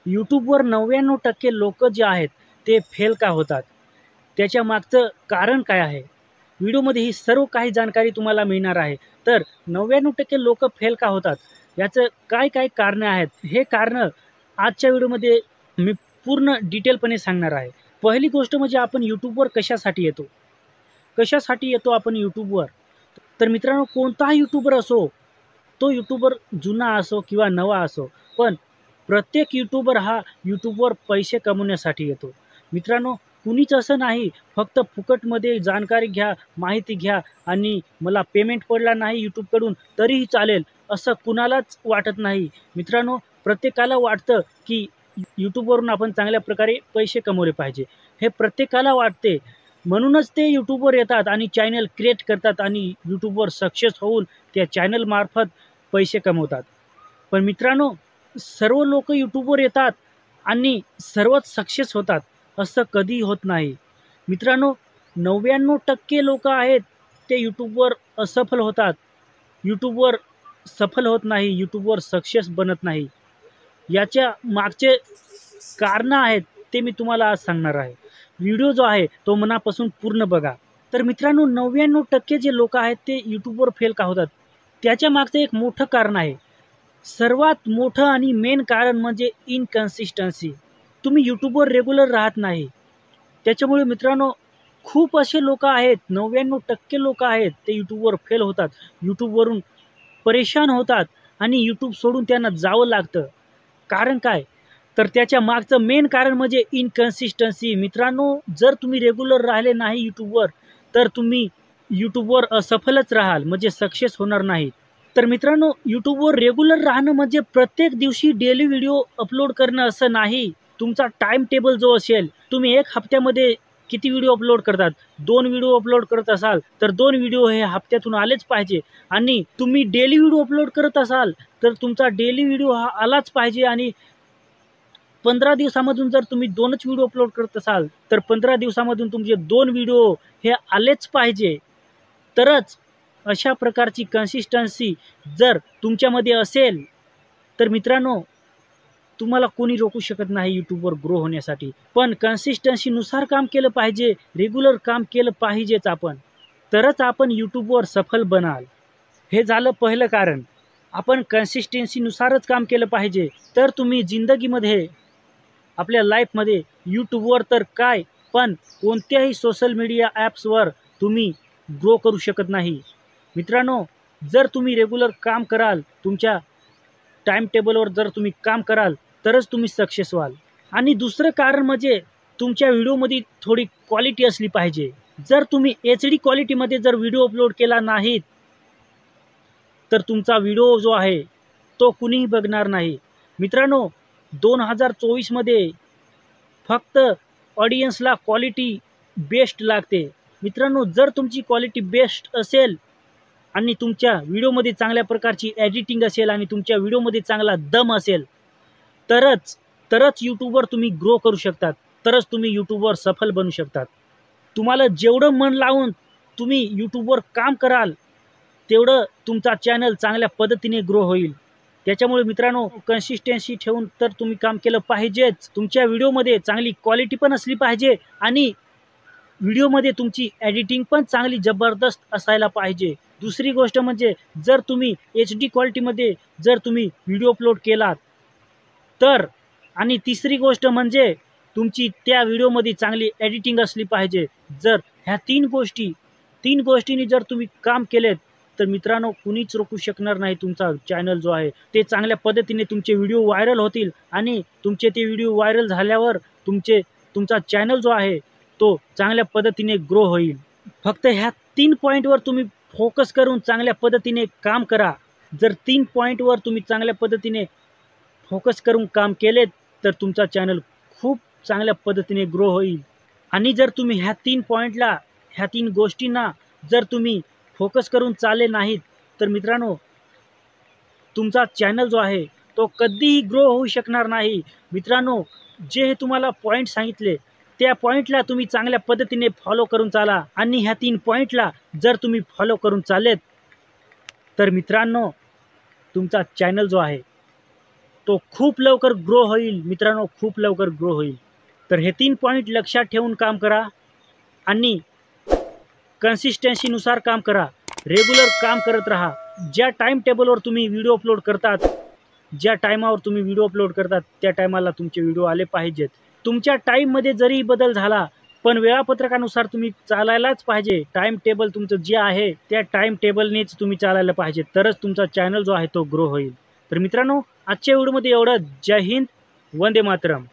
यूट्यूबवर 99% लोक जे आहेत ते फेल का होतात? त्याच्या मागचं कारण काय आहे? व्हिडिओमध्ये ही सर्व काही जानकारी तुम्हाला मिळणार आहे. तर 99% लोक फेल का होतात? याचं काय कारणं आहेत? हे कारणं आजच्या व्हिडिओमध्ये मी पूर्ण डिटेलपणे सांगणार आहे. पहिली गोष्ट म्हणजे आपण यूट्यूबवर कशासाठी येतो? कशासाठी येतो आपण यूट्यूबवर? तर मित्रांनो, कोणताही यूट्यूबर असो, तो यूट्यूबर जुना असो किंवा नवा असो, पण प्रत्येक यूट्यूबर हा यूट्यूबवर पैसे कमवण्यासाठी येतो. मित्रांनो, कुणीच असं नाही फक्त फुकटमध्ये जानकारी घ्या, माहिती घ्या आणि मला पेमेंट पडला नाही यूट्यूबकडून तरीही चालेल, असं कुणालाच वाटत नाही. मित्रांनो, प्रत्येकाला वाटतं की यूट्यूबवरून आपण चांगल्या प्रकारे पैसे कमवले पाहिजे. हे प्रत्येकाला वाटते. म्हणूनच ते यूट्यूबवर येतात आणि चॅनल क्रिएट करतात आणि यूट्यूबवर सक्सेस होऊन त्या चॅनलमार्फत पैसे कमवतात. पण मित्रांनो, सर्व लोक यूट्यूबवर येतात आणि सर्वच सक्सेस होतात असं कधीही होत नाही. मित्रांनो, 99% लोक आहेत ते यूट्यूबवर असफल होतात. यूट्यूबवर सफल होत नाही, यूट्यूबवर सक्सेस बनत नाही. याच्या मागचे कारणं आहेत ते मी तुम्हाला आज सांगणार आहे. व्हिडिओ जो आहे तो मनापासून पूर्ण बघा. तर मित्रांनो, 99% जे लोक आहेत ते यूट्यूबवर फेल का होतात? त्याच्या मागचं एक मोठं कारण आहे. सर्वात मोठं आणि मेन कारण म्हणजे इनकन्सिस्टन्सी. तुम्ही यूट्यूबवर रेग्युलर राहत नाही. त्याच्यामुळे मित्रांनो, खूप असे लोक आहेत, 99% लोक आहेत ते यूट्यूबवर फेल होतात. यूट्यूबवरून परेशान होतात आणि यूट्यूब सोडून त्यांना जावं लागतं. कारण काय? तर त्याच्या मागचं मेन कारण म्हणजे इनकन्सिस्टन्सी. मित्रांनो, जर तुम्ही रेग्युलर राहिले नाही यूट्यूबवर, तर तुम्ही यूट्यूबवर असफलच राहाल, म्हणजे सक्सेस होणार नाही. तर मित्रांनो, यूट्यूबवर रेग्युलर राहणं म्हणजे प्रत्येक दिवशी डेली व्हिडिओ अपलोड करणं असं नाही. तुमचा टाईम टेबल जो असेल, तुम्ही 1 हप्त्यामध्ये किती व्हिडिओ अपलोड करतात? 2 व्हिडिओ अपलोड करत असाल, तर 2 व्हिडिओ हे हप्त्यातून आलेच पाहिजे. आणि तुम्ही डेली व्हिडिओ अपलोड करत असाल, तर तुमचा डेली व्हिडिओ हा आलाच पाहिजे. आणि 15 दिवसामधून जर तुम्ही 2च व्हिडिओ अपलोड करत असाल, तर 15 दिवसामधून तुमचे 2 व्हिडिओ हे आलेच पाहिजे. तरच अशा प्रकारची कन्सिस्टन्सी जर तुमच्यामध्ये असेल, तर मित्रांनो, तुम्हाला कोणी रोखू शकत नाही यूट्यूबवर ग्रो होण्यासाठी. पण कन्सिस्टन्सीनुसार काम केलं पाहिजे, रेग्युलर काम केलं पाहिजेच आपण. तरच आपण यूट्यूबवर सफल बनाल. हे झालं पहिलं कारण. आपण कन्सिस्टन्सीनुसारच काम केलं पाहिजे. तर तुम्ही जिंदगीमध्ये, आपल्या लाईफमध्ये, यूट्यूबवर तर काय, पण कोणत्याही सोशल मीडिया ॲप्सवर तुम्ही ग्रो करू शकत नाही. मित्रांनो, जर तुम्ही रेग्युलर काम कराल, तुमच्या टाईम टेबलवर जर तुम्ही काम कराल, तरच तुम्ही सक्सेस व्हाल. आणि दुसरं कारण म्हणजे तुमच्या व्हिडिओमध्ये थोडी क्वालिटी असली पाहिजे. जर तुम्ही HD क्वालिटीमध्ये जर व्हिडिओ अपलोड केला नाहीत, तर तुमचा व्हिडिओ जो आहे तो कुणीही बघणार नाही. मित्रांनो, 2024 मध्ये फक्त ऑडियन्सला क्वालिटी बेस्ट लागते. मित्रांनो, जर तुमची क्वालिटी बेस्ट असेल आणि तुमच्या व्हिडिओमध्ये चांगल्या प्रकारची एडिटिंग असेल आणि तुमच्या व्हिडिओमध्ये चांगला दम असेल, तरच यूट्यूबवर तुम्ही ग्रो करू शकतात. तरच तुम्ही यूट्यूबवर सफल बनू शकतात. तुम्हाला जेवढं मन लावून तुम्ही यूट्यूबवर काम कराल, तेवढं तुमचा चॅनल चांगल्या पद्धतीने ग्रो होईल. त्याच्यामुळे मित्रांनो, कन्सिस्टन्सी ठेवून तर तुम्ही काम केलं पाहिजेच. तुमच्या व्हिडिओमध्ये चांगली क्वालिटी पण असली पाहिजे आणि व्हिडिओमध्ये तुमची एडिटिंग पण चांगली जबरदस्त असायला पाहिजे. दुसरी गोष्ट म्हणजे जर तुम्ही HD क्वालिटीमध्ये जर तुम्ही व्हिडिओ अपलोड केलात तर, आणि तिसरी गोष्ट म्हणजे तुमची त्या व्हिडिओमध्ये चांगली एडिटिंग असली पाहिजे. जर ह्या 3 गोष्टींनी जर तुम्ही काम केलेत, तर मित्रांनो, कुणीच रोखू शकणार नाही. तुमचा चॅनल जो आहे ते चांगल्या पद्धतीने तुमचे व्हिडिओ व्हायरल होतील आणि तुमचे ते व्हिडिओ व्हायरल झाल्यावर तुमचा चॅनल जो आहे तो चांगल्या पद्धतीने ग्रो होईल. फक्त ह्या 3 पॉईंटवर तुम्ही फोकस करून चांगल्या पद्धतीने काम करा. जर 3 पॉईंटवर तुम्ही चांगल्या पद्धतीने फोकस करून काम केलेत, तर तुमचा चॅनल खूप चांगल्या पद्धतीने ग्रो होईल. आणि जर तुम्ही ह्या 3 गोष्टींना जर तुम्ही फोकस करून चालले नाहीत, तर मित्रांनो, तुमचा चॅनल जो आहे तो कधीही ग्रो होऊ शकणार नाही. मित्रांनो, जे हे तुम्हाला पॉईंट सांगितले, त्या पॉईंटला तुम्ही चांगल्या पद्धतीने फॉलो करून चाला. आणि ह्या 3 पॉईंटला जर तुम्ही फॉलो करून चाललेत, तर मित्रांनो, तुमचा चॅनल जो आहे तो खूप लवकर ग्रो होईल मित्रांनो, खूप लवकर ग्रो होईल. तर हे 3 पॉईंट लक्षात ठेवून काम करा आणि कन्सिस्टन्सीनुसार काम करा. रेग्युलर काम करत राहा. ज्या टाईम टेबलवर तुम्ही व्हिडिओ अपलोड करतात, ज्या टायमावर तुम्ही व्हिडिओ अपलोड करतात त्या टायमाला तुमचे व्हिडिओ आले पाहिजेत. तुमच्या टाईममध्ये जरी बदल झाला पण वेळापत्रकानुसार तुम्ही चालायलाच पाहिजे. टाईम टेबल तुमचं जे आहे त्या टाईम टेबलनेच तुम्ही चालायला पाहिजे, तरच तुमचा चॅनल जो आहे तो ग्रो होईल. तर मित्रांनो, आजच्या व्हिडिओमध्ये एवढं. जय हिंद, वंदे मातरम.